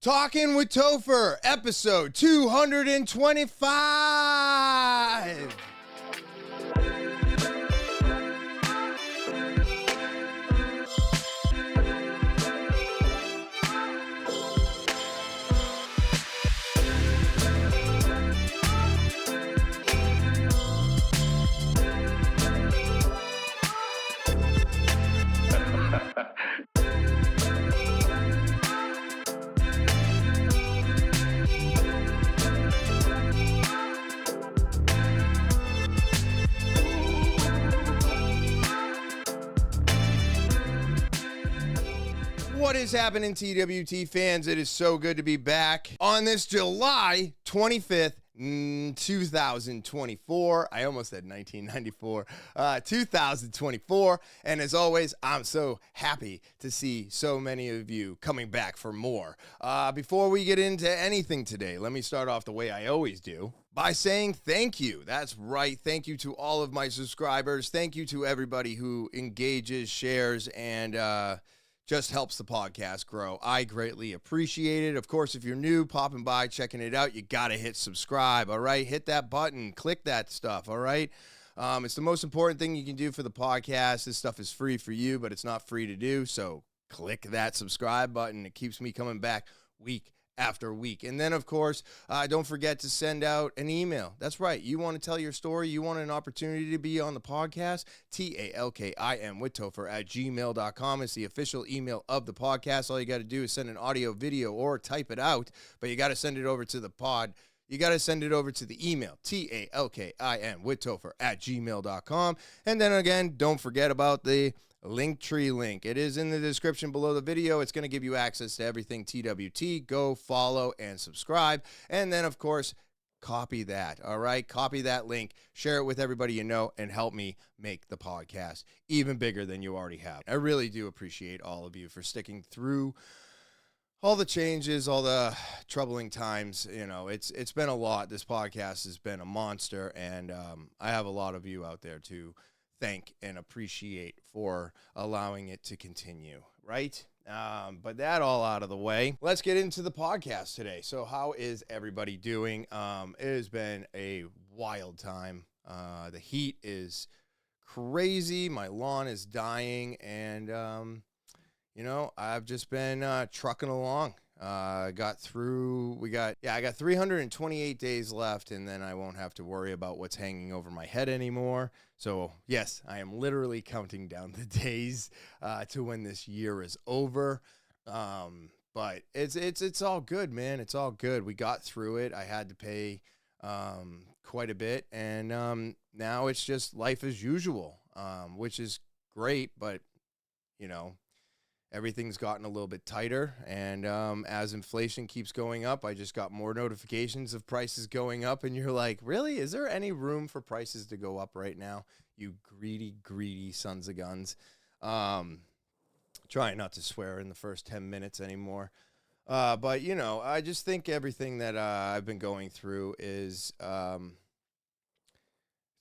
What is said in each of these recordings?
Talking with Topher, episode 225. What is happening, TwT fans? It is so good to be back on this July 25th, 2024. I almost said 1994. 2024. And as always, I'm so happy to see so many of you coming back for more. Before we get into anything today, let me start off the way I always do, by saying thank you. That's right. Thank you to all of my subscribers. Thank you to everybody who engages, shares, and just helps the podcast grow. I greatly appreciate it. Of course, if you're new, popping by, checking it out, you got to hit subscribe, all right? Hit that button, click that stuff, all right? It's the most important thing you can do for the podcast. This stuff is free for you, but it's not free to do, so click that subscribe button. It keeps me coming back week after week. And then, of course, don't forget to send out an email. That's right. You want to tell your story. You want an opportunity to be on the podcast. talkinwithtopher@gmail.com is the official email of the podcast. All you got to do is send an audio, video, or type it out, but you got to send it over to the pod. You got to send it over to the email, talkinwithtopher@gmail.com. And then again, don't forget about the Linktree link. It is in the description below the video. It's going to give you access to everything TwT. Go follow and subscribe. And then, of course, copy that. All right. Copy that link, share it with everybody you know, and help me make the podcast even bigger than you already have. I really do appreciate all of you for sticking through all the changes, all the troubling times. You know, it's been a lot. This podcast has been a monster, and I have a lot of you out there to thank and appreciate for allowing it to continue, right? But that all out of the way, let's get into the podcast today. So how is everybody doing? It has been a wild time. The heat is crazy. My lawn is dying, and you know, I've just been trucking along. I got 328 days left, and then I won't have to worry about what's hanging over my head anymore. So yes, I am literally counting down the days to when this year is over. But it's all good, man. It's all good. We got through it. I had to pay quite a bit, and now it's just life as usual, which is great. But you know, everything's gotten a little bit tighter, and as inflation keeps going up, I just got more notifications of prices going up, and you're like, really? Is there any room for prices to go up right now? You greedy sons of guns. Trying not to swear in the first 10 minutes anymore. But, you know, I just think everything that I've been going through is, it's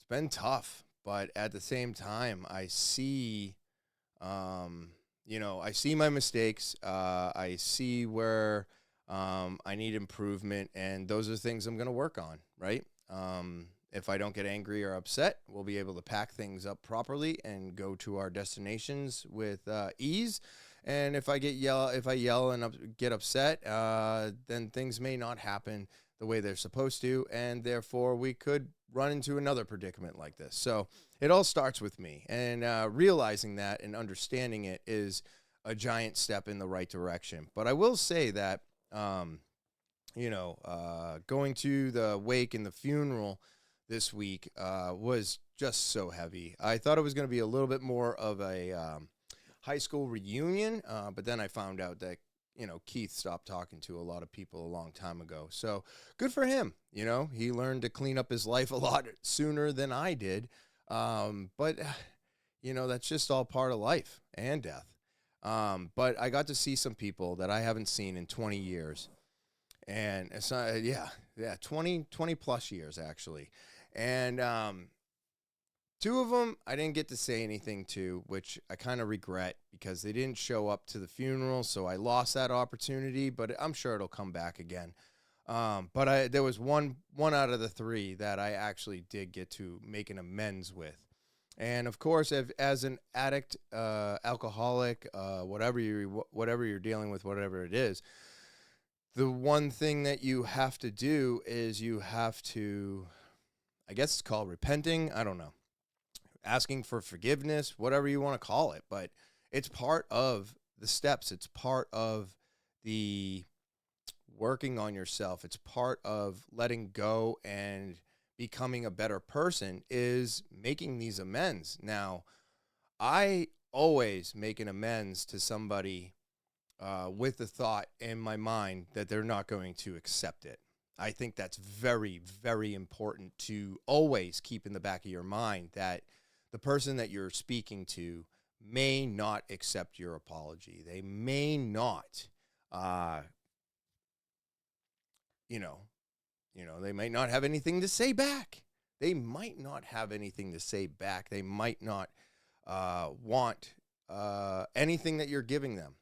been tough, but at the same time, I see, you know, I see my mistakes. I see where I need improvement, and those are things I'm going to work on, right? If I don't get angry or upset, we'll be able to pack things up properly and go to our destinations with ease. And if I yell and get upset, then things may not happen the way they're supposed to, and therefore we could run into another predicament like this. So it all starts with me, and realizing that and understanding it is a giant step in the right direction. But I will say that, you know, going to the wake and the funeral this week was just so heavy. I thought it was going to be a little bit more of a high school reunion, but then I found out that, you know, Keith stopped talking to a lot of people a long time ago. So good for him. You know, he learned to clean up his life a lot sooner than I did. But, you know, that's just all part of life and death. But I got to see some people that I haven't seen in 20 years. And it's 20 plus years, actually. And Two of them I didn't get to say anything to, which I kind of regret because they didn't show up to the funeral, so I lost that opportunity. But I'm sure it'll come back again. But there was one out of the three that I actually did get to make an amends with. And of course, as an addict, alcoholic, whatever you're dealing with, whatever it is, the one thing that you have to do is you have to, I guess it's called repenting. I don't know, asking for forgiveness, whatever you want to call it. But it's part of the steps. It's part of the working on yourself. It's part of letting go and becoming a better person is making these amends. Now, I always make an amends to somebody with the thought in my mind that they're not going to accept it. I think that's very, very important to always keep in the back of your mind that the person that you're speaking to may not accept your apology. They may not, you know, they might not have anything to say back. They might not have anything to say back. They might not want anything that you're giving them.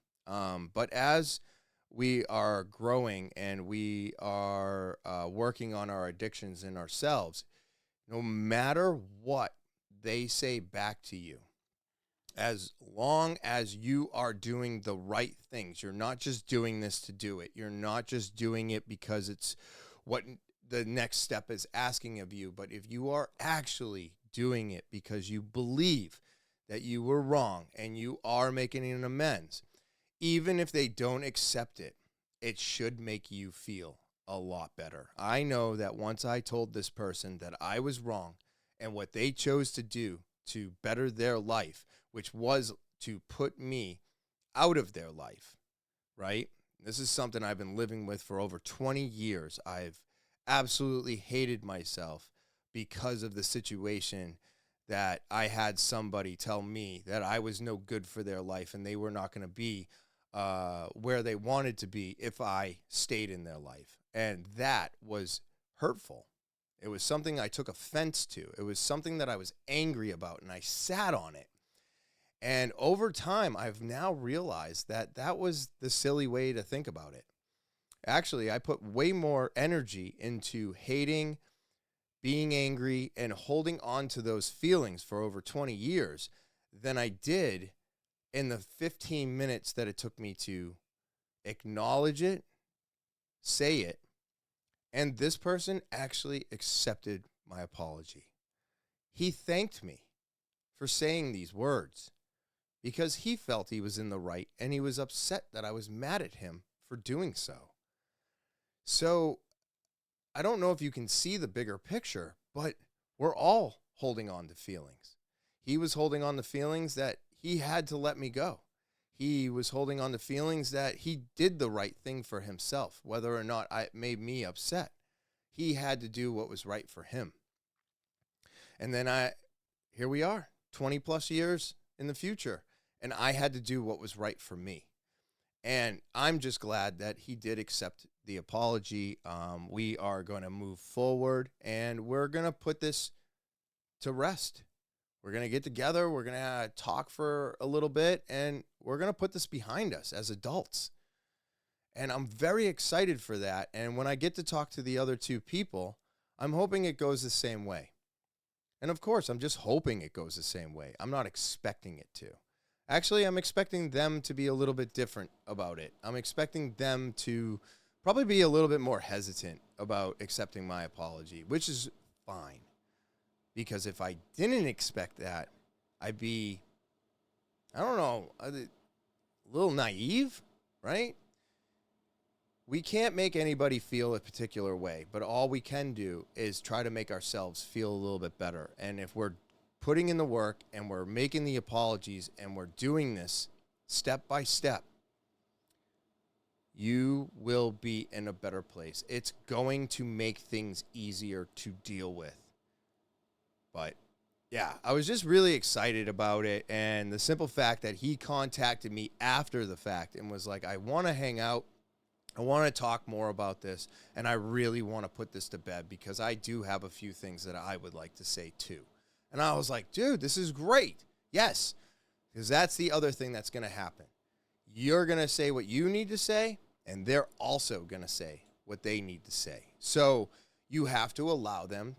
But as we are growing and we are working on our addictions in ourselves, no matter what they say back to you, as long as you are doing the right things, you're not just doing this to do it. You're not just doing it because it's what the next step is asking of you. But if you are actually doing it because you believe that you were wrong and you are making an amends, even if they don't accept it, it should make you feel a lot better. I know that once I told this person that I was wrong and what they chose to do to better their life, which was to put me out of their life, right? This is something I've been living with for over 20 years. I've absolutely hated myself because of the situation that I had somebody tell me that I was no good for their life and they were not going to be where they wanted to be if I stayed in their life. And that was hurtful. It was something I took offense to. It was something that I was angry about, and I sat on it. And over time, I've now realized that that was the silly way to think about it. Actually, I put way more energy into hating, being angry, and holding on to those feelings for over 20 years than I did in the 15 minutes that it took me to acknowledge it, say it, and this person actually accepted my apology. He thanked me for saying these words because he felt he was in the right and he was upset that I was mad at him for doing so. So I don't know if you can see the bigger picture, but we're all holding on to feelings. He was holding on to feelings that he had to let me go. He was holding on to feelings that he did the right thing for himself, whether or not it made me upset. He had to do what was right for him. And then here we are, 20 plus years in the future, and I had to do what was right for me. And I'm just glad that he did accept the apology. We are going to move forward, and we're going to put this to rest. We're going to get together. We're going to talk for a little bit, and we're going to put this behind us as adults. And I'm very excited for that. And when I get to talk to the other two people, I'm hoping it goes the same way. And of course, I'm just hoping it goes the same way. I'm not expecting it to. Actually, I'm expecting them to be a little bit different about it. I'm expecting them to probably be a little bit more hesitant about accepting my apology, which is fine. Because if I didn't expect that, I'd be, I don't know, a little naive, right? We can't make anybody feel a particular way, but all we can do is try to make ourselves feel a little bit better. And if we're putting in the work and we're making the apologies and we're doing this step by step, you will be in a better place. It's going to make things easier to deal with. But yeah, I was just really excited about it. And the simple fact that he contacted me after the fact and was like, I want to hang out. I want to talk more about this. And I really want to put this to bed because I do have a few things that I would like to say too. And I was like, dude, this is great. Yes, because that's the other thing that's going to happen. You're going to say what you need to say, and they're also going to say what they need to say. So you have to allow them.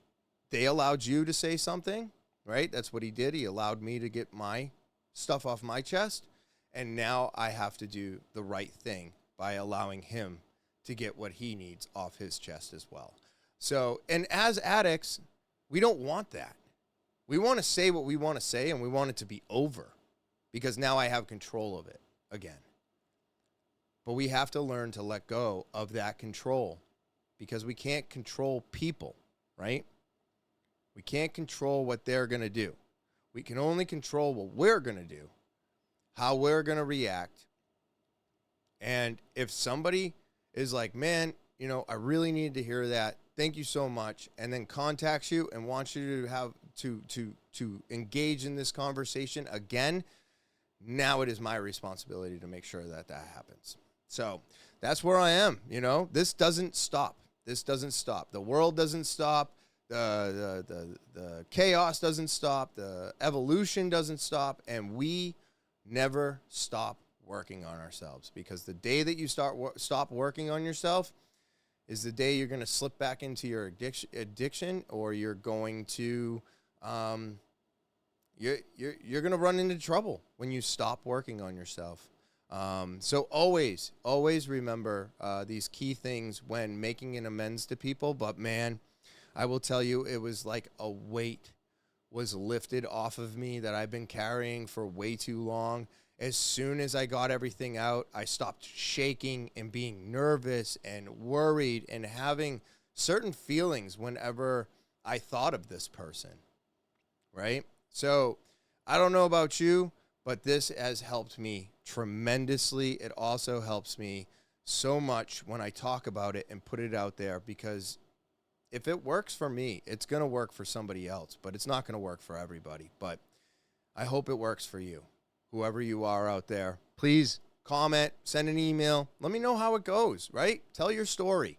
They allowed you to say something, right? That's what he did. He allowed me to get my stuff off my chest. And now I have to do the right thing by allowing him to get what he needs off his chest as well. So, and as addicts, we don't want that. We want to say what we want to say, and we want it to be over because now I have control of it again. But we have to learn to let go of that control because we can't control people, right? We can't control what they're going to do. We can only control what we're going to do, how we're going to react. And if somebody is like, man, you know, I really needed to hear that. Thank you so much. And then contacts you and wants you to have to engage in this conversation again. Now it is my responsibility to make sure that that happens. So that's where I am. You know, this doesn't stop. This doesn't stop. The world doesn't stop. The chaos doesn't stop. The evolution doesn't stop. And we never stop working on ourselves, because the day that you stop working on yourself is the day you're going to slip back into your addiction, or you're going to you're going to run into trouble when you stop working on yourself. So always remember these key things when making an amends to people. But man, I will tell you, it was like a weight was lifted off of me that I've been carrying for way too long. As soon as I got everything out, I stopped shaking and being nervous and worried and having certain feelings whenever I thought of this person, right? So I don't know about you, but this has helped me tremendously. It also helps me so much when I talk about it and put it out there, because if it works for me, it's going to work for somebody else, but it's not going to work for everybody. But I hope it works for you. Whoever you are out there, please comment, send an email. Let me know how it goes, right? Tell your story.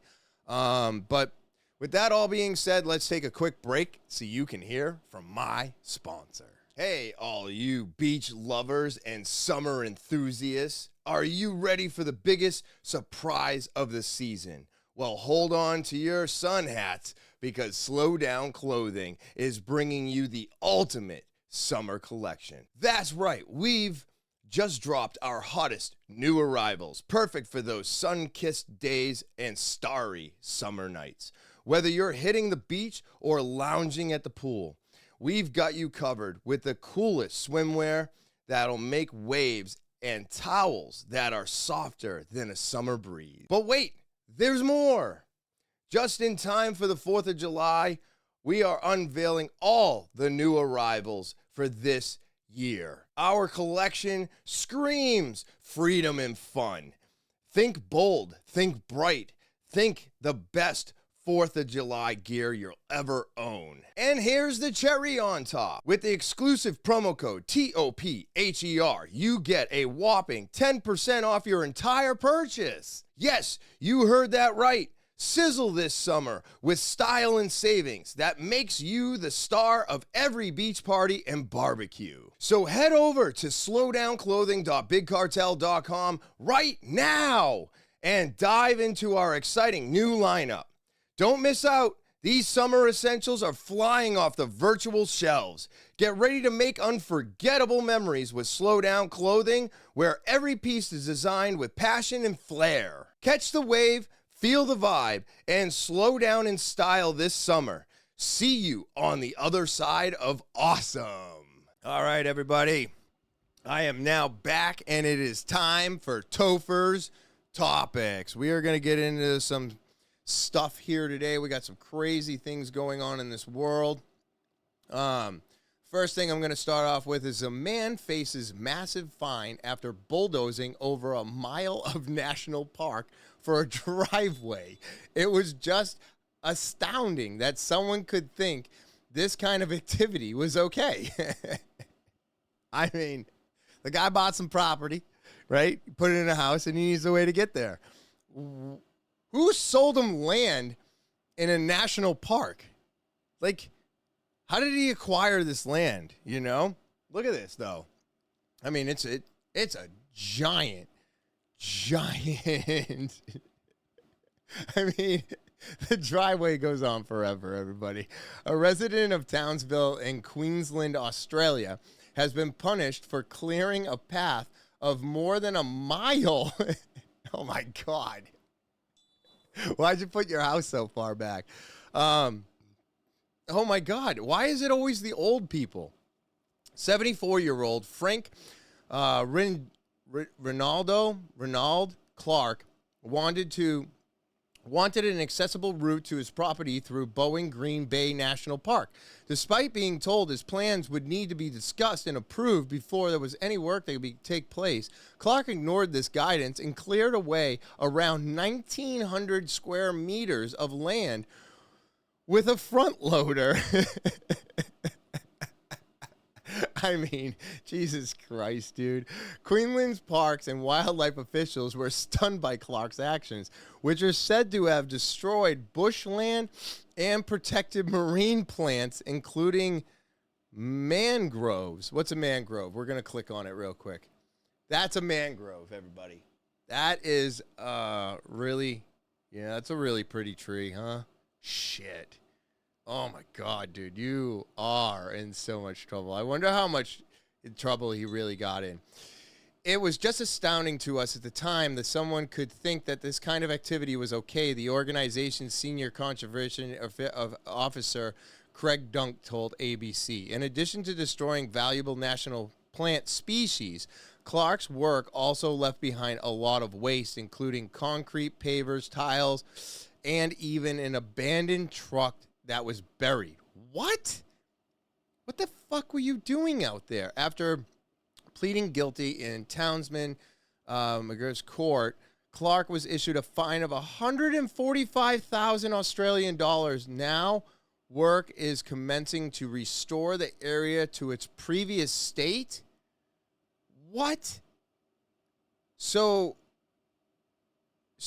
But with that all being said, let's take a quick break so you can hear from my sponsor. Hey, all you beach lovers and summer enthusiasts. Are you ready for the biggest surprise of the season? Well, hold on to your sun hats, because Slow Down Clothing is bringing you the ultimate summer collection. That's right, we've just dropped our hottest new arrivals, perfect for those sun-kissed days and starry summer nights. Whether you're hitting the beach or lounging at the pool, we've got you covered with the coolest swimwear that'll make waves and towels that are softer than a summer breeze. But wait, there's more. Just in time for the 4th of July, we are unveiling all the new arrivals for this year. Our collection screams freedom and fun. Think bold, think bright, think the best 4th of July gear you'll ever own. And here's the cherry on top. With the exclusive promo code TOPHER, you get a whopping 10% off your entire purchase. Yes, you heard that right. Sizzle this summer with style and savings that makes you the star of every beach party and barbecue. So head over to slowdownclothing.bigcartel.com right now and dive into our exciting new lineup. Don't miss out. These summer essentials are flying off the virtual shelves. Get ready to make unforgettable memories with Slow Down Clothing, where every piece is designed with passion and flair. Catch the wave, feel the vibe, and slow down in style this summer. See you on the other side of awesome. All right, everybody. I am now back, and it is time for Topher's Topics. We are going to get into some stuff here today. We got some crazy things going on in this world. First thing I'm going to start off with is a man faces massive fine after bulldozing over a mile of national park for a driveway. It was just astounding that someone could think this kind of activity was okay. I mean, the guy bought some property, right? Put it in a house, and he needs a way to get there. Who sold him land in a national park? Like, How did he acquire this land? You know, look at this though. I mean, it's a giant. I mean, the driveway goes on forever, everybody. A resident of Townsville in Queensland, Australia, has been punished for clearing a path of more than a mile. Oh, my God. Why'd you put your house so far back? Oh, my God. Why is it always the old people? 74-year-old Frank Ronald Clark wanted an accessible route to his property through Bowling Green Bay National Park. Despite being told his plans would need to be discussed and approved before there was any work that could take place, Clark ignored this guidance and cleared away around 1,900 square meters of land with a front loader. I mean, Jesus Christ, dude. Queensland's parks and wildlife officials were stunned by Clark's actions, which are said to have destroyed bushland and protected marine plants, including mangroves. What's a mangrove? We're going to click on it real quick. That's a mangrove, everybody. That is that's a really pretty tree, huh? Shit. Oh, my God, dude, you are in so much trouble. I wonder how much trouble he really got in. It was just astounding to us at the time that someone could think that this kind of activity was okay, the organization's senior conservation officer, Craig Dunk, told ABC. In addition to destroying valuable national plant species, Clark's work also left behind a lot of waste, including concrete, pavers, tiles, and even an abandoned truck that was buried. What? What the fuck were you doing out there? After pleading guilty in Townsman McGirr's court, Clark was issued a fine of 145,000 Australian dollars. Now, work is commencing to restore the area to its previous state. What? So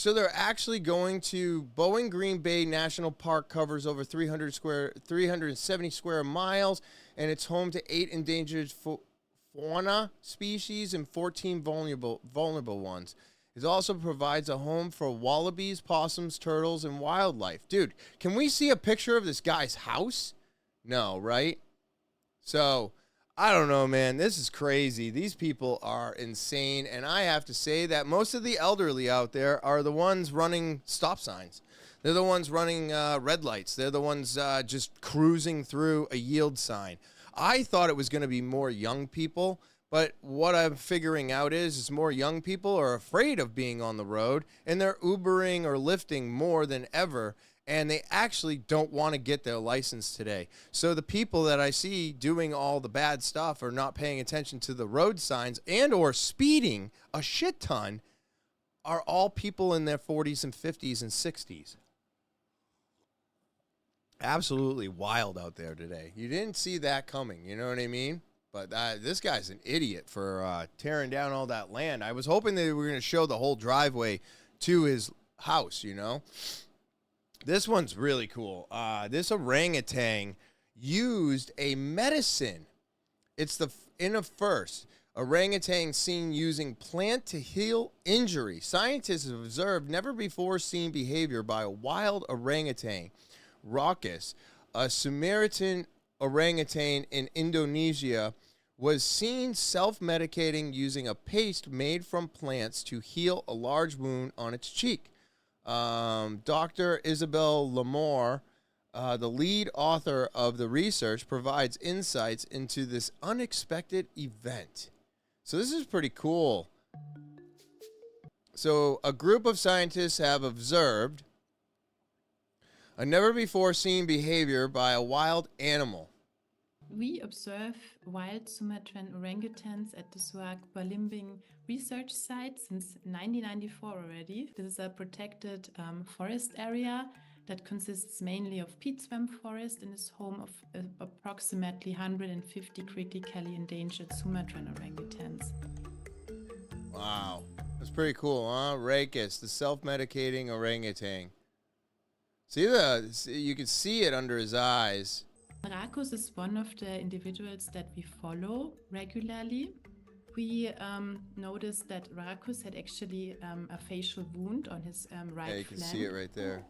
they're actually going to Bowling Green Bay National Park covers over 370 square miles, and it's home to 8 endangered fauna species and 14 vulnerable ones. It also provides a home for wallabies, possums, turtles, and wildlife. Dude, can we see a picture of this guy's house? No, right? So, I don't know, man. This is crazy. These people are insane. And I have to say that most of the elderly out there are the ones running stop signs. They're the ones running red lights. They're the ones just cruising through a yield sign. I thought it was going to be more young people. But what I'm figuring out is more young people are afraid of being on the road. And they're Ubering or Lyfting more than ever. And they actually don't want to get their license today. So the people that I see doing all the bad stuff or not paying attention to the road signs and or speeding a shit ton are all people in their 40s and 50s and 60s. Absolutely wild out there today. You didn't see that coming, you know what I mean? But this guy's an idiot for tearing down all that land. I was hoping they were going to show the whole driveway to his house, you know? This one's really cool. This orangutan used a medicine. It's in a first. Orangutan seen using plant to heal injury. Scientists have observed never before seen behavior by a wild orangutan. Raucous, a Sumeritan orangutan in Indonesia, was seen self-medicating using a paste made from plants to heal a large wound on its cheek. Dr. Isabel Lamore, the lead author of the research, provides insights into this unexpected event. So this is pretty cool. So a group of scientists have observed a never-before-seen behavior by a wild animal. We observe wild Sumatran orangutans at the Suak Balimbing research site since 1994 already. This is a protected forest area that consists mainly of peat swamp forest and is home of approximately 150 critically endangered Sumatran orangutans. Wow. That's pretty cool, huh? Raucous, the self-medicating orangutan. See you can see it under his eyes. Marcus is one of the individuals that we follow regularly. We noticed that Marcus had actually a facial wound on his right Yeah, you can flank. see it right there.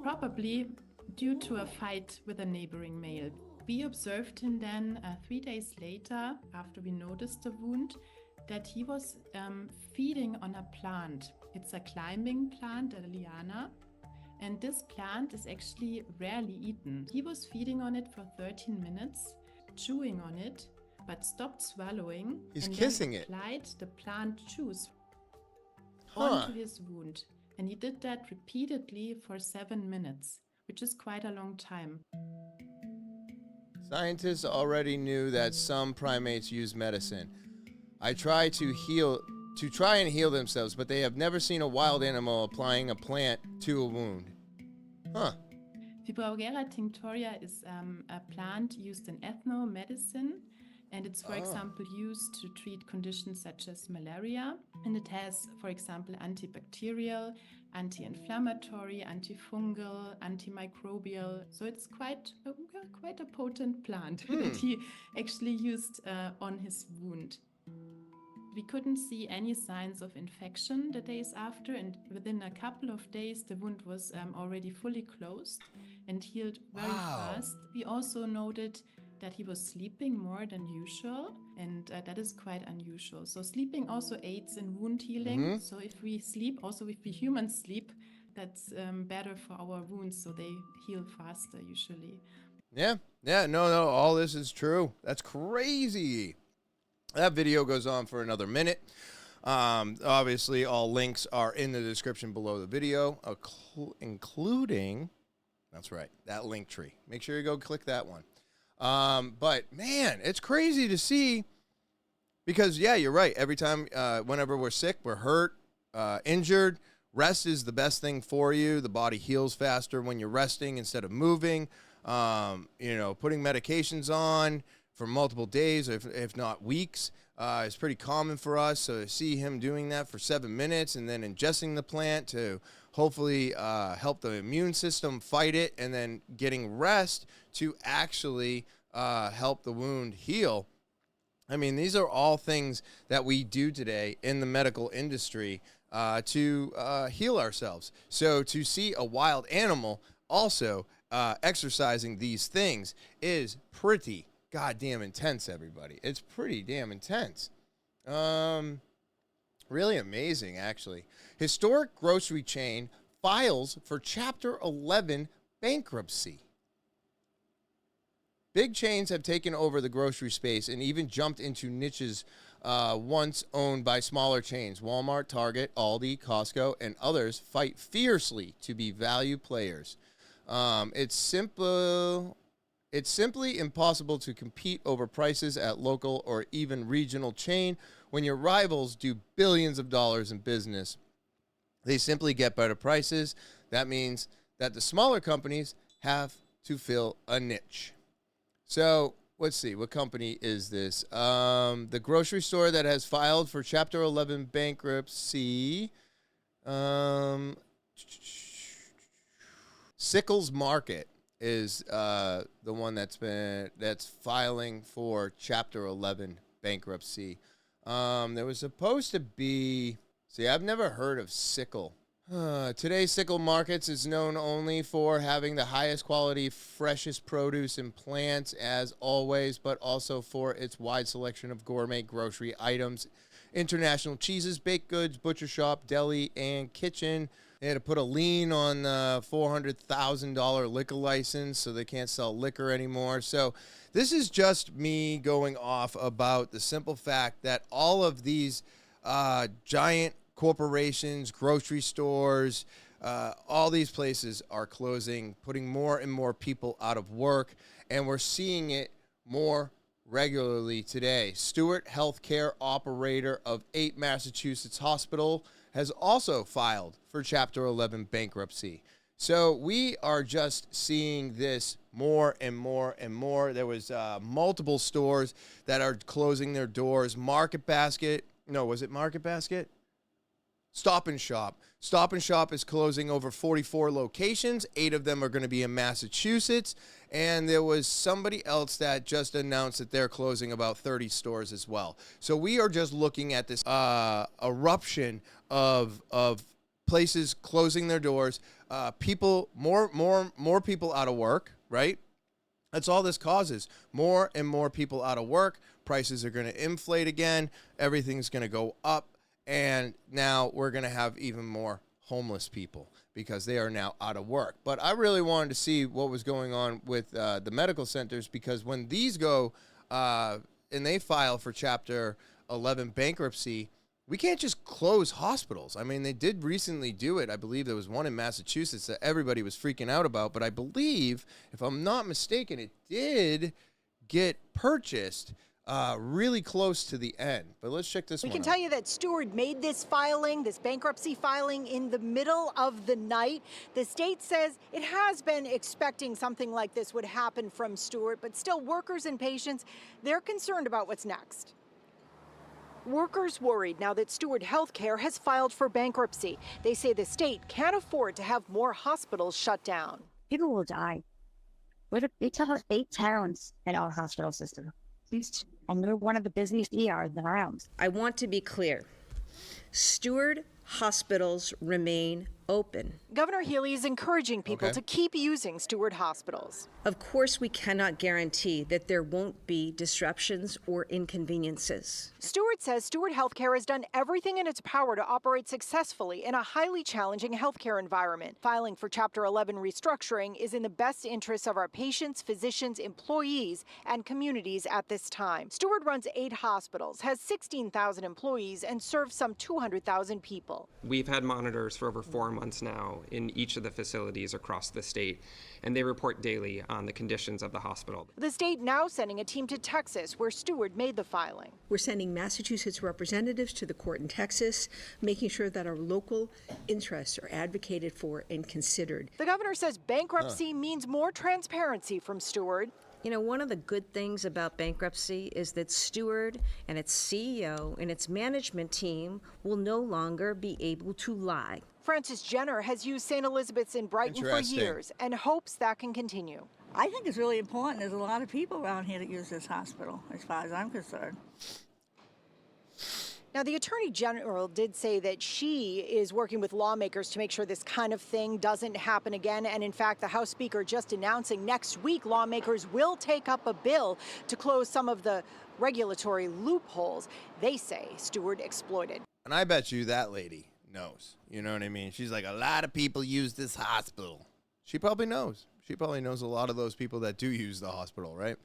Probably due to a fight with a neighboring male. We observed him then 3 days later, after we noticed the wound, that he was feeding on a plant. It's a climbing plant, a liana, and this plant is actually rarely eaten. He was feeding on it for 13 minutes, chewing on it, but stopped swallowing. He's and kissing then it. applied the plant juice Huh. onto his wound. And he did that repeatedly for 7 minutes, which is quite a long time. Scientists already knew that some primates use medicine. I try to try and heal themselves, but they have never seen a wild animal applying a plant to a wound. Huh. Vibravera tinctoria is a plant used in ethno-medicine, and it's, for example, used to treat conditions such as malaria. And it has, for example, antibacterial, anti-inflammatory, antifungal, antimicrobial. So it's quite a potent plant that he actually used on his wound. We couldn't see any signs of infection the days after, and within a couple of days, the wound was already fully closed and healed very fast. We also noted that he was sleeping more than usual, and that is quite unusual. So sleeping also aids in wound healing. So if we sleep, also if we humans sleep, that's better for our wounds, so they heal faster usually. Yeah, no, all this is true. That's crazy. That video goes on for another minute. Obviously, all links are in the description below the video, including, that's right, that link tree. Make sure you go click that one. But, man, it's crazy to see because, yeah, you're right. Every time, whenever we're sick, we're hurt, injured, rest is the best thing for you. The body heals faster when you're resting instead of moving. Putting medications on for multiple days, if not weeks, is pretty common for us. So to see him doing that for 7 minutes and then ingesting the plant to hopefully help the immune system fight it, and then getting rest to actually help the wound heal. I mean, these are all things that we do today in the medical industry to heal ourselves. So to see a wild animal also exercising these things is pretty goddamn intense, everybody. It's pretty damn intense. Really amazing, actually. Historic grocery chain files for Chapter 11 bankruptcy. Big chains have taken over the grocery space and even jumped into niches once owned by smaller chains. Walmart, Target, Aldi, Costco, and others fight fiercely to be value players. It's simply impossible to compete over prices at local or even regional chain when your rivals do billions of dollars in business. They simply get better prices. That means that the smaller companies have to fill a niche. So let's see, what company is this? The grocery store that has filed for Chapter 11 bankruptcy. Sickles Market is the one that's filing for Chapter 11 bankruptcy. There was supposed to be. See, I've never heard of Sickle. Today's Sickle Markets is known only for having the highest quality, freshest produce and plants, as always, but also for its wide selection of gourmet grocery items, international cheeses, baked goods, butcher shop, deli, and kitchen. They had to put a lien on the $400,000 liquor license, so they can't sell liquor anymore. So this is just me going off about the simple fact that all of these giant corporations, grocery stores, all these places are closing, putting more and more people out of work, and we're seeing it more regularly today. Stewart Healthcare, operator of 8 Massachusetts Hospital, has also filed for Chapter 11 bankruptcy. So we are just seeing this more and more and more. There was multiple stores that are closing their doors. Market Basket, no, was it Market Basket? Stop and Shop. Stop and Shop is closing over 44 locations. 8 of them are going to be in Massachusetts. And there was somebody else that just announced that they're closing about 30 stores as well. So we are just looking at this eruption of places closing their doors. People, more people out of work, right? That's all this causes. More and more people out of work. Prices are going to inflate again. Everything's going to go up. And now we're going to have even more homeless people because they are now out of work. But I really wanted to see what was going on with the medical centers, because when these go and they file for Chapter 11 bankruptcy, we can't just close hospitals. I mean, they did recently do it. I believe there was one in Massachusetts that everybody was freaking out about. But I believe, if I'm not mistaken, it did get purchased really close to the end. But let's check this one out. We can tell you that Stewart made this filing, this bankruptcy filing, in the middle of the night. The state says it has been expecting something like this would happen from Stewart, but still, workers and patients, they're concerned about what's next. Workers worried now that Stewart Healthcare has filed for bankruptcy. They say the state can't afford to have more hospitals shut down. People will die. We cover 8 towns in our hospital system. And we're one of the busiest ERs around. I want to be clear. Stewart hospitals remain open. Governor Healy is encouraging people to keep using Stewart hospitals. Of course, we cannot guarantee that there won't be disruptions or inconveniences. Stewart says Stewart Healthcare has done everything in its power to operate successfully in a highly challenging healthcare environment. Filing for Chapter 11 restructuring is in the best interests of our patients, physicians, employees, and communities at this time. Stewart runs 8 hospitals, has 16,000 employees, and serves some 200,000 people. We've had monitors for over 4 months now in each of the facilities across the state, and they report daily on the conditions of the hospital. The state now sending a team to Texas, where Stewart made the filing. We're sending Massachusetts representatives to the court in Texas, making sure that our local interests are advocated for and considered. The governor says bankruptcy means more transparency from Stewart. You know, one of the good things about bankruptcy is that Stewart and its CEO and its management team will no longer be able to lie. Frances Jenner has used St. Elizabeth's in Brighton for years and hopes that can continue. I think it's really important. There's a lot of people around here that use this hospital, as far as I'm concerned. Now, the Attorney General did say that she is working with lawmakers to make sure this kind of thing doesn't happen again. And in fact, the House Speaker just announcing next week lawmakers will take up a bill to close some of the regulatory loopholes they say Stewart exploited. And I bet you that lady knows. You know what I mean? She's like, a lot of people use this hospital. She probably knows. She probably knows a lot of those people that do use the hospital, right?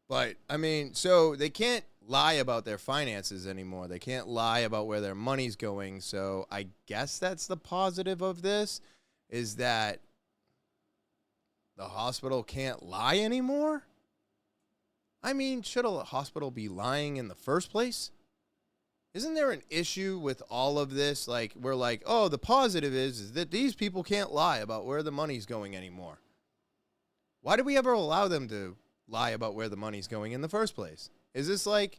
But, I mean, so they can't lie about their finances anymore. They can't lie about where their money's going. So I guess that's the positive of this, is that the hospital can't lie anymore? I mean, should a hospital be lying in the first place? Isn't there an issue with all of this? Like, we're like, oh, the positive is that these people can't lie about where the money's going anymore. Why do we ever allow them to lie about where the money's going in the first place? Is this like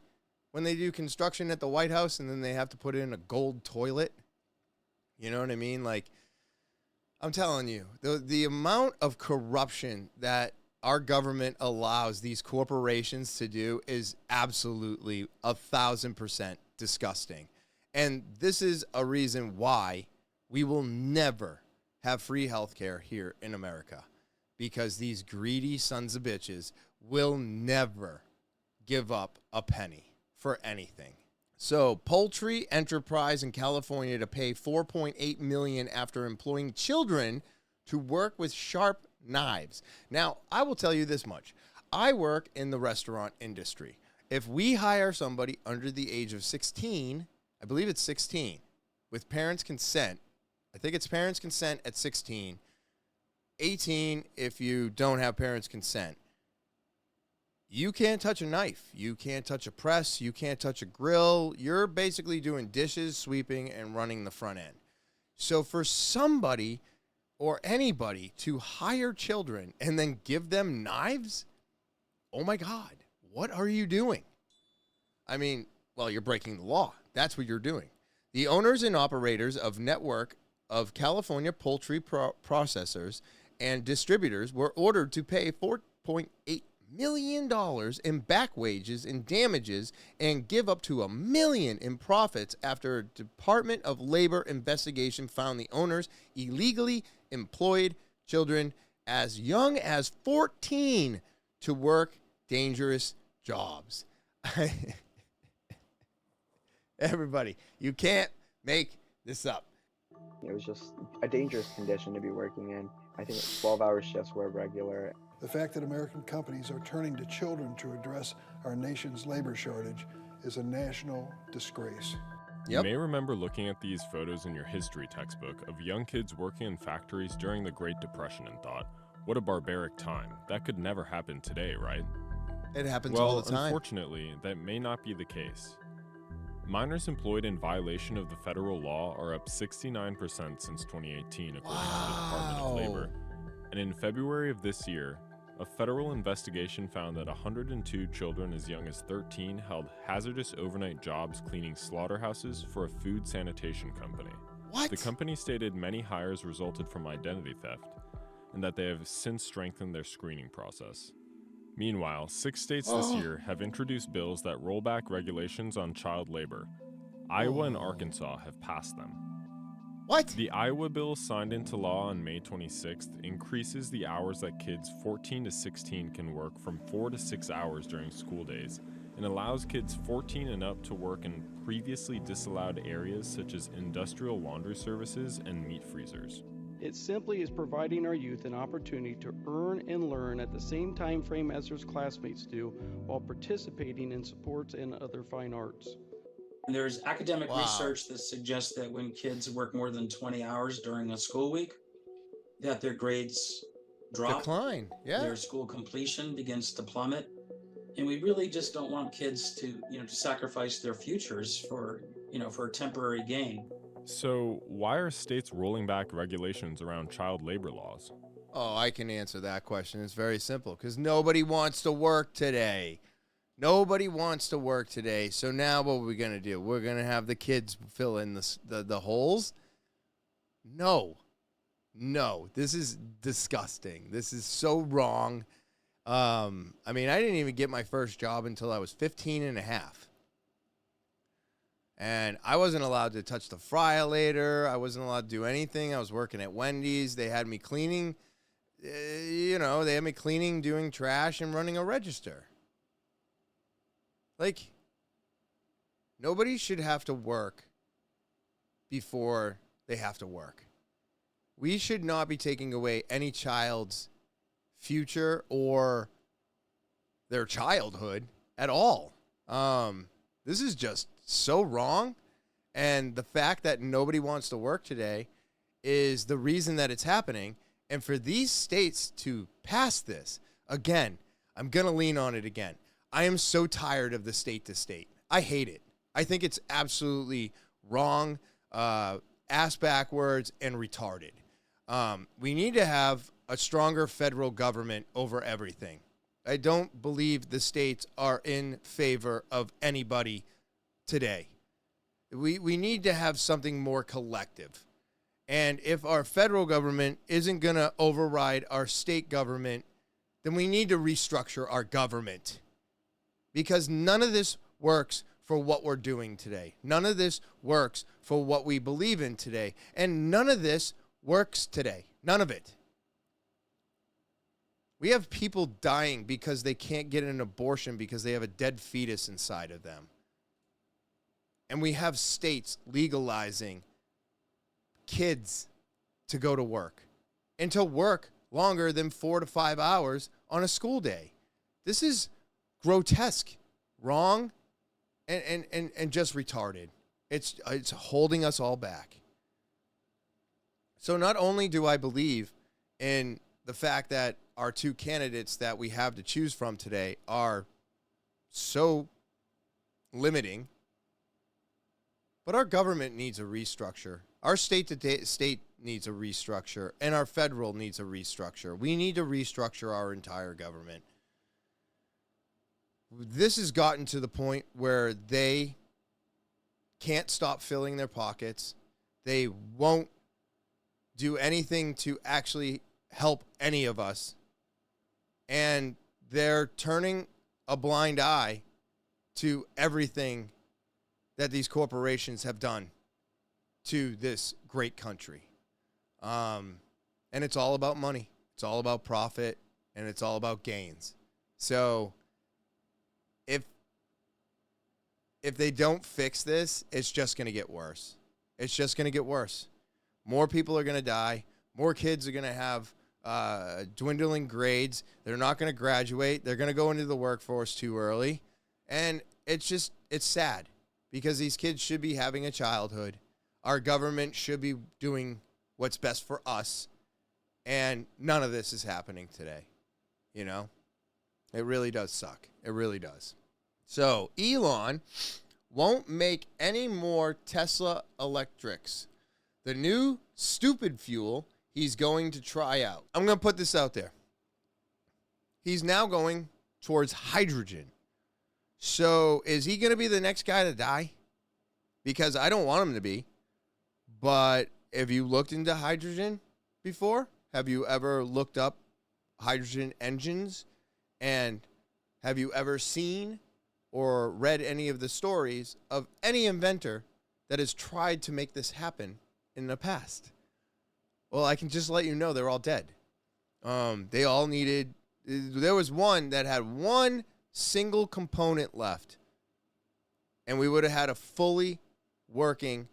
when they do construction at the White House and then they have to put in a gold toilet? You know what I mean? Like, I'm telling you, the amount of corruption that our government allows these corporations to do is absolutely 1,000% disgusting. And this is a reason why we will never have free healthcare here in America, because these greedy sons of bitches will never give up a penny for anything. So, poultry enterprise in California to pay $4.8 million after employing children to work with sharp knives. Now, I will tell you this much. I work in the restaurant industry. If we hire somebody under the age of 16, I believe it's 16, with parents' consent, I think it's parents' consent at 16, 18 if you don't have parents' consent, you can't touch a knife. You can't touch a press. You can't touch a grill. You're basically doing dishes, sweeping, and running the front end. So for somebody or anybody to hire children and then give them knives, oh my God, what are you doing? I mean, well, you're breaking the law. That's what you're doing. The owners and operators of network of California poultry processors and distributors were ordered to pay $4.8 million in back wages and damages and give up to $1 million in profits after a Department of Labor investigation found the owners illegally employed children as young as 14 to work dangerous jobs. Everybody, you can't make this up. It was just a dangerous condition to be working in. I think 12-hour shifts were regular. The fact that American companies are turning to children to address our nation's labor shortage is a national disgrace. You may remember looking at these photos in your history textbook of young kids working in factories during the Great Depression and thought, what a barbaric time. That could never happen today, right? It happens all the time. Well, unfortunately, that may not be the case. Minors employed in violation of the federal law are up 69% since 2018, according to the Department of Labor. And in February of this year, a federal investigation found that 102 children as young as 13 held hazardous overnight jobs cleaning slaughterhouses for a food sanitation company. What? The company stated many hires resulted from identity theft, and that they have since strengthened their screening process. Meanwhile, 6 states this year have introduced bills that roll back regulations on child labor. Iowa and Arkansas have passed them. What? The Iowa bill, signed into law on May 26th, increases the hours that kids 14 to 16 can work from 4 to 6 hours during school days, and allows kids 14 and up to work in previously disallowed areas such as industrial laundry services and meat freezers. It simply is providing our youth an opportunity to earn and learn at the same time frame as their classmates do, while participating in sports and other fine arts. There's academic research that suggests that when kids work more than 20 hours during a school week, that their grades drop. Decline, yeah. Their school completion begins to plummet. And we really just don't want kids to sacrifice their futures for a temporary gain. So why are states rolling back regulations around child labor laws? Oh, I can answer that question. It's very simple. Because nobody wants to work today. Nobody wants to work today. So now what are we going to do? We're going to have the kids fill in the holes? No. This is disgusting. This is so wrong. I didn't even get my first job until I was 15 and a half. And I wasn't allowed to touch the fry-o-lator. I wasn't allowed to do anything. I was working at Wendy's. They had me cleaning, they had me cleaning, doing trash, and running a register. Like, nobody should have to work before they have to work. We should not be taking away any child's future or their childhood at all. This is just so wrong, and the fact that nobody wants to work today is the reason that it's happening. And for these states to pass this, again, I'm going to lean on it again. I am so tired of the state to state. I hate it. I think it's absolutely wrong, ass backwards, and retarded. We need to have a stronger federal government over everything. I don't believe the states are in favor of anybody today. We need to have something more collective. And if our federal government isn't going to override our state government, then we need to restructure our government. Because none of this works for what we're doing today. None of this works for what we believe in today. And none of this works today. None of it. We have people dying because they can't get an abortion because they have a dead fetus inside of them. And we have states legalizing kids to go to work and to work longer than 4 to 5 hours on a school day. This is grotesque, wrong, and just retarded. It's holding us all back. So not only do I believe in the fact that our 2 candidates that we have to choose from today are so limiting, but our government needs a restructure. Our state needs a restructure, and our federal needs a restructure. We need to restructure our entire government. This has gotten to the point where they can't stop filling their pockets. They won't do anything to actually help any of us. And they're turning a blind eye to everything that these corporations have done to this great country. And it's all about money. It's all about profit, and it's all about gains. So if they don't fix this, it's just going to get worse. It's just going to get worse. More people are going to die. More kids are going to have dwindling grades. They're not going to graduate. They're going to go into the workforce too early. And it's sad because these kids should be having a childhood. Our government should be doing what's best for us. And none of this is happening today. You know? It really does suck. It really does. So Elon won't make any more Tesla electrics. The new stupid fuel he's going to try out. I'm going to put this out there. He's now going towards hydrogen. So is he going to be the next guy to die? Because I don't want him to be. But have you looked into hydrogen before? Have you ever looked up hydrogen engines? And have you ever seen or read any of the stories of any inventor that has tried to make this happen in the past? Well, I can just let you know they're all dead. They all needed, there was one that had one single component left, and we would have had a fully working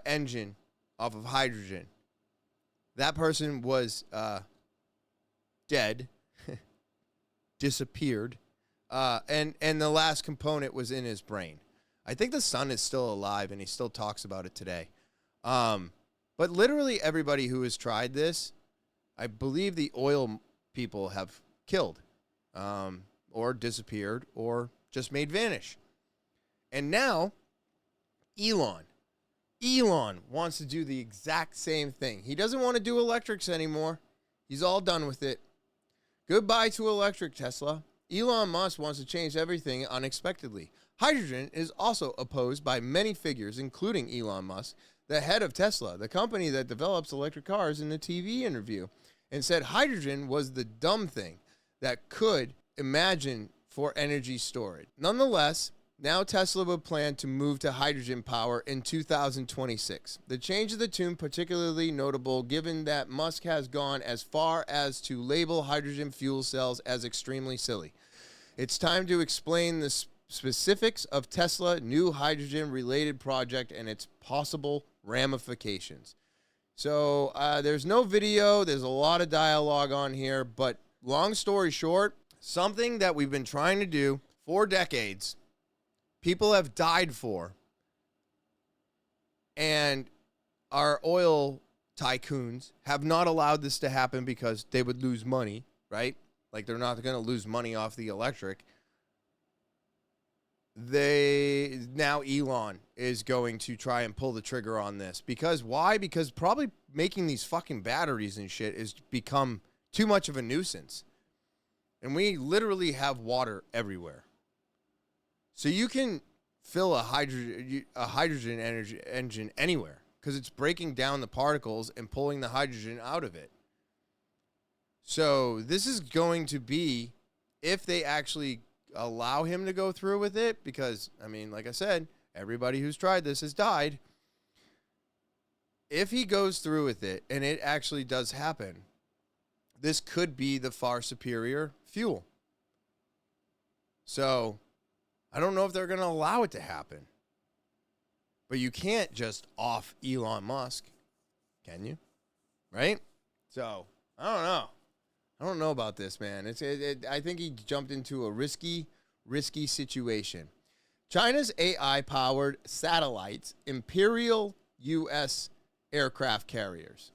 engine off of hydrogen. That person was dead, disappeared. And the last component was in his brain. I think the son is still alive, and he still talks about it today. But literally everybody who has tried this, I believe the oil people have killed, or disappeared, or just made vanish. And now, Elon wants to do the exact same thing. He doesn't want to do electrics anymore. He's all done with it. Goodbye to electric, Tesla. Elon Musk wants to change everything unexpectedly. Hydrogen is also opposed by many figures, including Elon Musk, the head of Tesla, the company that develops electric cars, in a TV interview, and said hydrogen was the dumb thing that could imagine for energy storage. Nonetheless, now Tesla would plan to move to hydrogen power in 2026. The change of the tune particularly notable given that Musk has gone as far as to label hydrogen fuel cells as extremely silly. It's time to explain the specifics of Tesla new hydrogen-related project and its possible ramifications. So there's no video. There's a lot of dialogue on here. But long story short, something that we've been trying to do for decades, people have died for, and our oil tycoons have not allowed this to happen because they would lose money, right? Like, they're not going to lose money off the electric. Now Elon is going to try and pull the trigger on this. Because why? Because probably making these fucking batteries and shit has become too much of a nuisance. And we literally have water everywhere. So you can fill a hydrogen energy engine anywhere because it's breaking down the particles and pulling the hydrogen out of it. So this is going to be, if they actually allow him to go through with it, because, I mean, like I said, everybody who's tried this has died. If he goes through with it and it actually does happen, this could be the far superior fuel. So I don't know if they're going to allow it to happen. But you can't just off Elon Musk, can you? Right? So, I don't know. I don't know about this, man. I think he jumped into a risky situation. China's AI-powered satellites, Imperial U.S. aircraft carriers.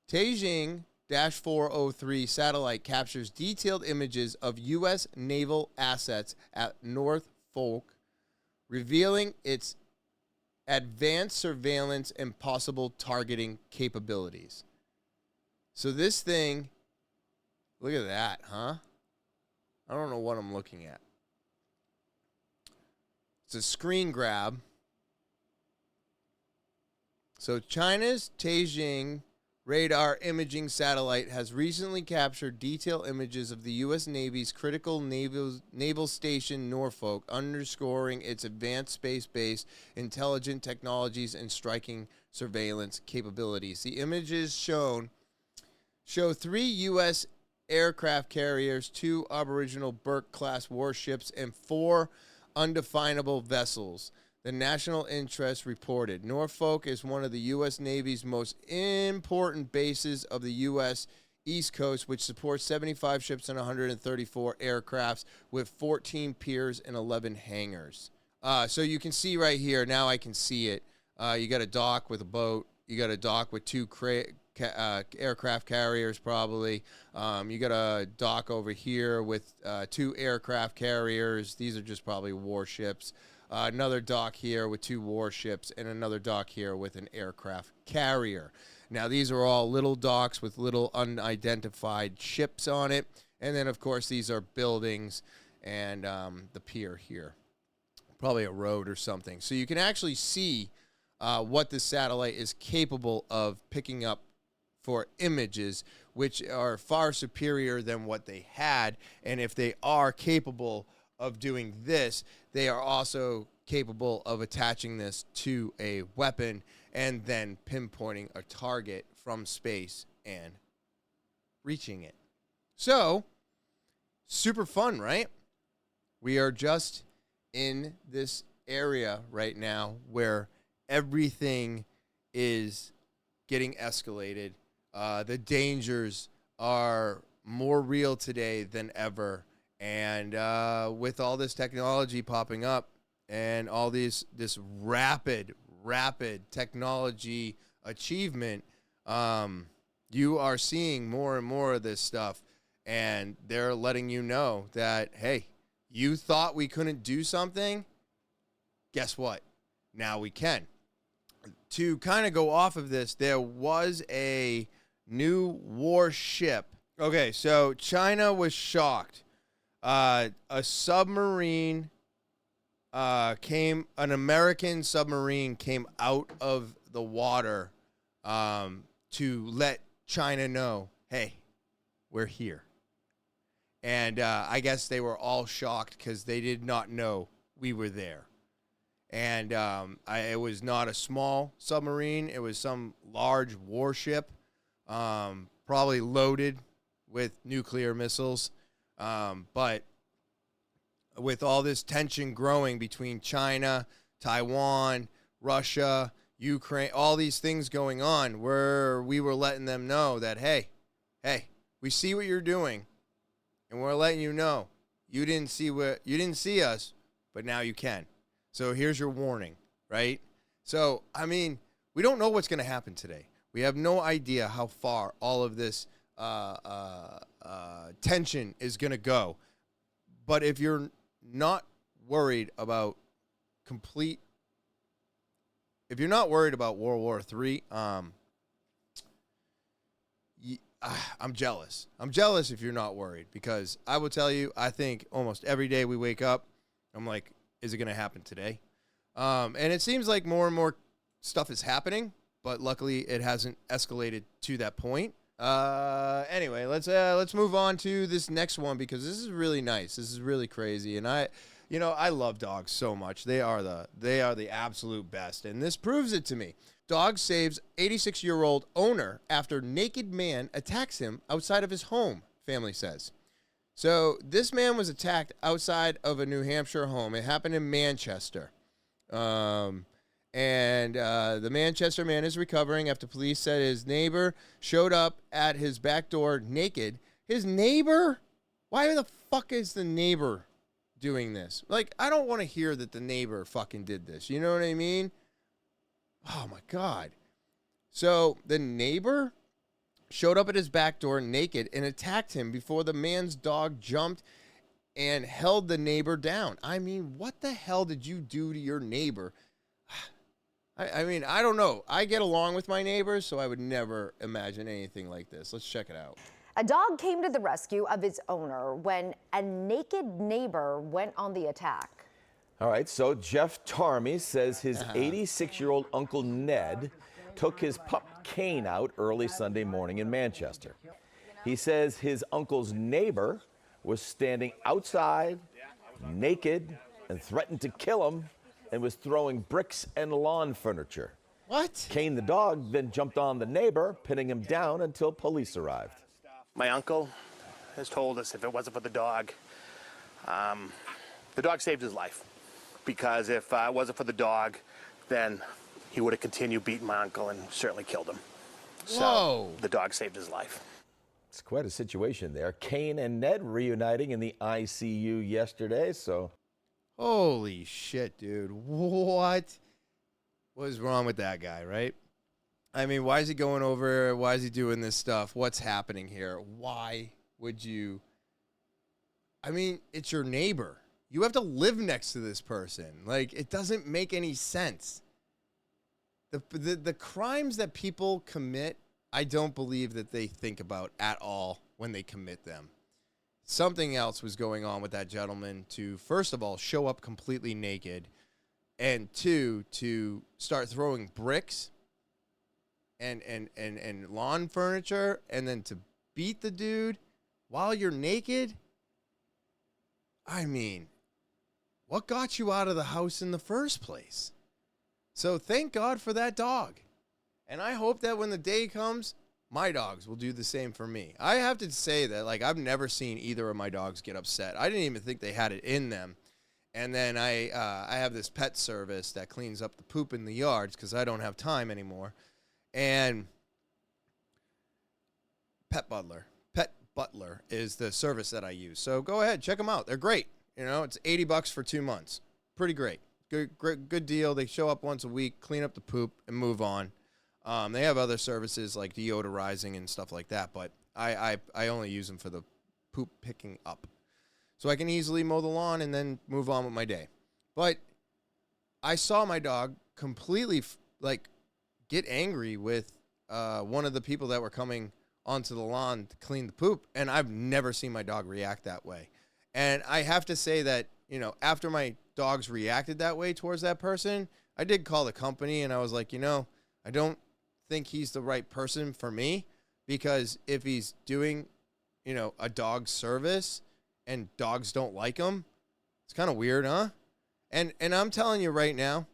Tianjin-403 satellite captures detailed images of U.S. naval assets at Norfolk, revealing its advanced surveillance and possible targeting capabilities. So this thing, look at that, huh? I don't know what I'm looking at. It's a screen grab So China's Beijing radar imaging satellite has recently captured detailed images of the U.S. Navy's critical naval station Norfolk, underscoring its advanced space-based intelligent technologies and striking surveillance capabilities. The images show 3 U.S. aircraft carriers, 2 Aboriginal Burke-class warships, and 4 undefinable vessels. The National Interest reported Norfolk is one of the U.S. Navy's most important bases of the U.S. East Coast, which supports 75 ships and 134 aircrafts with 14 piers and 11 hangars. So you can see right here, now I can see it. You got a dock with a boat. You got a dock with 2 aircraft carriers probably. You got a dock over here with 2 aircraft carriers. These are just probably warships. Another dock here with 2 warships, and another dock here with an aircraft carrier. Now, these are all little docks with little unidentified ships on it. And then, of course, these are buildings and the pier here. Probably a road or something. So you can actually see what the satellite is capable of picking up for images, which are far superior than what they had. And if they are capable of doing this, they are also capable of attaching this to a weapon and then pinpointing a target from space and reaching it. So, super fun, right? We are just in this area right now where everything is getting escalated. The dangers are more real today than ever. And with all this technology popping up and all this rapid technology achievement, you are seeing more and more of this stuff. And they're letting you know that, hey, you thought we couldn't do something? Guess what? Now we can. To kind of go off of this, there was a new warship. Okay, so China was shocked. A submarine an American submarine came out of the water to let China know, hey, we're here. And I guess they were all shocked because they did not know we were there. And it was not a small submarine. It was some large warship, probably loaded with nuclear missiles. But with all this tension growing between China, Taiwan, Russia, Ukraine, all these things going on, we were letting them know that, hey, we see what you're doing, and we're letting you know you didn't see us, but now you can. So here's your warning, right? So, I mean, we don't know what's going to happen today. We have no idea how far all of this tension is going to go. But if you're not worried about if you're not worried about World War III, I'm jealous. I'm jealous if you're not worried, because I will tell you, I think almost every day we wake up, I'm like, is it going to happen today? And it seems like more and more stuff is happening, but luckily it hasn't escalated to that point. Anyway, let's move on to this next one, because this is really nice. This is really crazy, and I love dogs so much. They are the absolute best, and this proves it to me. Dog saves 86-year-old owner after naked man attacks him outside of his home, family says. So this man was attacked outside of a New Hampshire home. It happened in Manchester. And the Manchester man is recovering after police said his neighbor showed up at his back door naked. His neighbor? Why the fuck is the neighbor doing this? Like, I don't want to hear that the neighbor fucking did this. You know what I mean? Oh, my God. So the neighbor showed up at his back door naked and attacked him before the man's dog jumped and held the neighbor down. I mean, what the hell did you do to your neighbor? I mean, I don't know. I get along with my neighbors, so I would never imagine anything like this. Let's check it out. A dog came to the rescue of its owner when a naked neighbor went on the attack. All right, so Jeff Tarmy says his 86-year-old Uncle Ned took his pup Kane out early Sunday morning in Manchester. He says his uncle's neighbor was standing outside, naked, and threatened to kill him, and was throwing bricks and lawn furniture. What? Kane the dog then jumped on the neighbor, pinning him down until police arrived. My uncle has told us if it wasn't for the dog saved his life. Because if it wasn't for the dog, then he would have continued beating my uncle and certainly killed him. So Whoa. The dog saved his life. It's quite a situation there. Kane and Ned reuniting in the ICU yesterday, so... Holy shit, dude. What was wrong with that guy, right? I mean, why is he going over? Why is he doing this stuff? What's happening here? Why would you... I mean, it's your neighbor. You have to live next to this person. Like, it doesn't make any sense. The crimes that people commit, I don't believe that they think about at all when they commit them. Something else was going on with that gentleman to, first of all, show up completely naked, and two, to start throwing bricks and lawn furniture, and then to beat the dude while you're naked. I mean, what got you out of the house in the first place? So thank God for that dog. And I hope that when the day comes, my dogs will do the same for me. I have to say that, like, I've never seen either of my dogs get upset. I didn't even think they had it in them. And then I have this pet service that cleans up the poop in the yards because I don't have time anymore. And Pet Butler is the service that I use. So go ahead, check them out. They're great. You know, it's $80 for 2 months. Pretty great. Good deal. They show up once a week, clean up the poop, and move on. They have other services like deodorizing and stuff like that, but I only use them for the poop picking up. So I can easily mow the lawn and then move on with my day. But I saw my dog completely get angry with one of the people that were coming onto the lawn to clean the poop, and I've never seen my dog react that way. And I have to say that, you know, after my dogs reacted that way towards that person, I did call the company, and I was like, you know, I don't think he's the right person for me, because if he's doing, you know, a dog service and dogs don't like him, it's kind of weird, huh? And I'm telling you right now,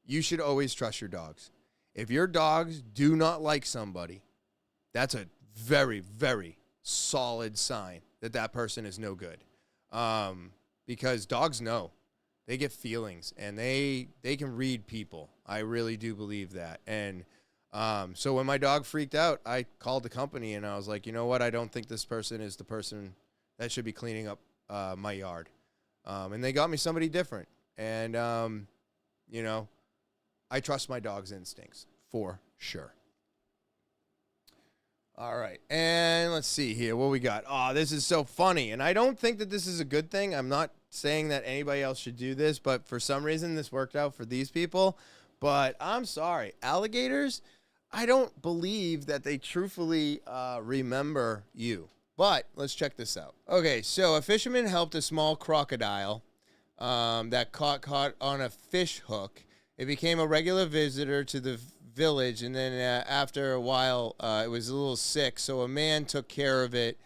you should always trust your dogs. If your dogs do not like somebody, that's a very, very solid sign that that person is no good. Because dogs know. They get feelings, and they can read people. I really do believe that. And so when my dog freaked out, I called the company, and I was like, you know what? I don't think this person is the person that should be cleaning up my yard. And they got me somebody different. And, you know, I trust my dog's instincts for sure. All right, and let's see here. What we got? Oh, this is so funny, and I don't think that this is a good thing. I'm not saying that anybody else should do this, but for some reason this worked out for these people. But I'm sorry. Alligators, I don't believe that they truthfully remember you. But let's check this out. Okay, so a fisherman helped a small crocodile that caught on a fish hook. It became a regular visitor to the village, and then after a while it was a little sick, so a man took care of it,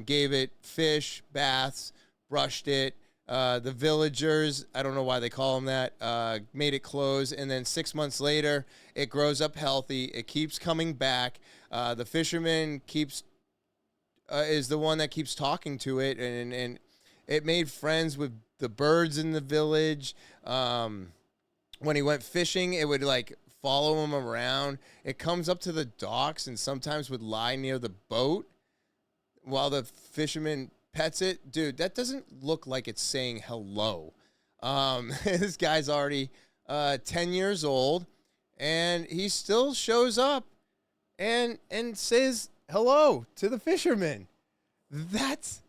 gave it fish baths, brushed it. The villagers, I don't know why they call them that, made it close, and then 6 months later it grows up healthy. It keeps coming back. The fisherman is the one that keeps talking to it, and it made friends with the birds in the village. When he went fishing, it would follow him around. It comes up to the docks and sometimes would lie near the boat while the fisherman pets it. Dude, that doesn't look like it's saying hello. This guy's already 10 years old, and he still shows up and says hello to the fisherman. That's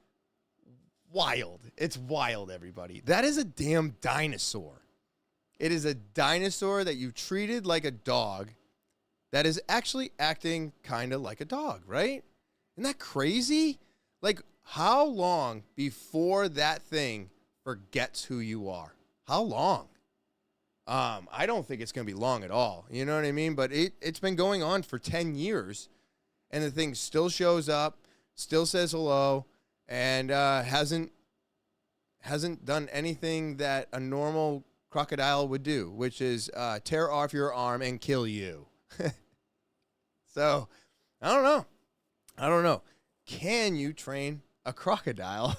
wild. It's wild, everybody. That is a damn dinosaur. It is a dinosaur that you treated like a dog that is actually acting kind of like a dog, right? Isn't that crazy? Like, how long before that thing forgets who you are? How long? I don't think it's going to be long at all. You know what I mean? But it's been going on for 10 years, and the thing still shows up, still says hello, and hasn't done anything that a normal crocodile would do, which is tear off your arm and kill you. So, I don't know. Can you train a crocodile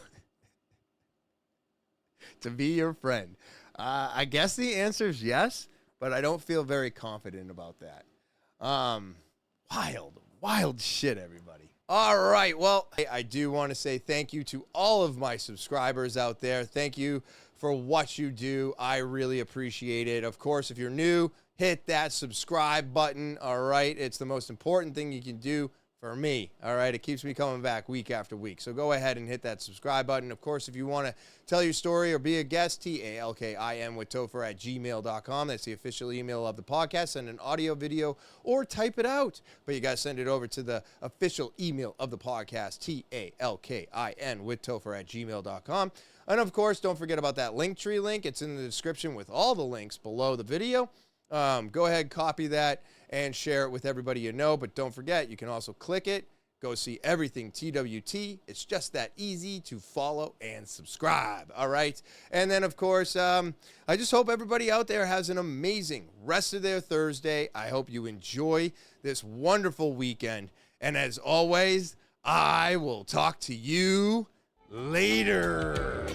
to be your friend? I guess the answer is yes, but I don't feel very confident about that. Wild shit, everybody. All right, well, I do want to say thank you to all of my subscribers out there. Thank you for what you do. I really appreciate it. Of course, if you're new, hit that subscribe button, all right? It's the most important thing you can do for me, all right? It keeps me coming back week after week. So go ahead and hit that subscribe button. Of course, if you want to tell your story or be a guest, talkinwithtopher@gmail.com. That's the official email of the podcast. Send an audio, video, or type it out. But you got to send it over to the official email of the podcast, talkinwithtopher@gmail.com. And of course, don't forget about that Linktree link. It's in the description with all the links below the video. Go ahead, copy that, and share it with everybody you know. But don't forget, you can also click it, go see everything TwT. It's just that easy to follow and subscribe, all right? And then, of course, I just hope everybody out there has an amazing rest of their Thursday. I hope you enjoy this wonderful weekend. And as always, I will talk to you later.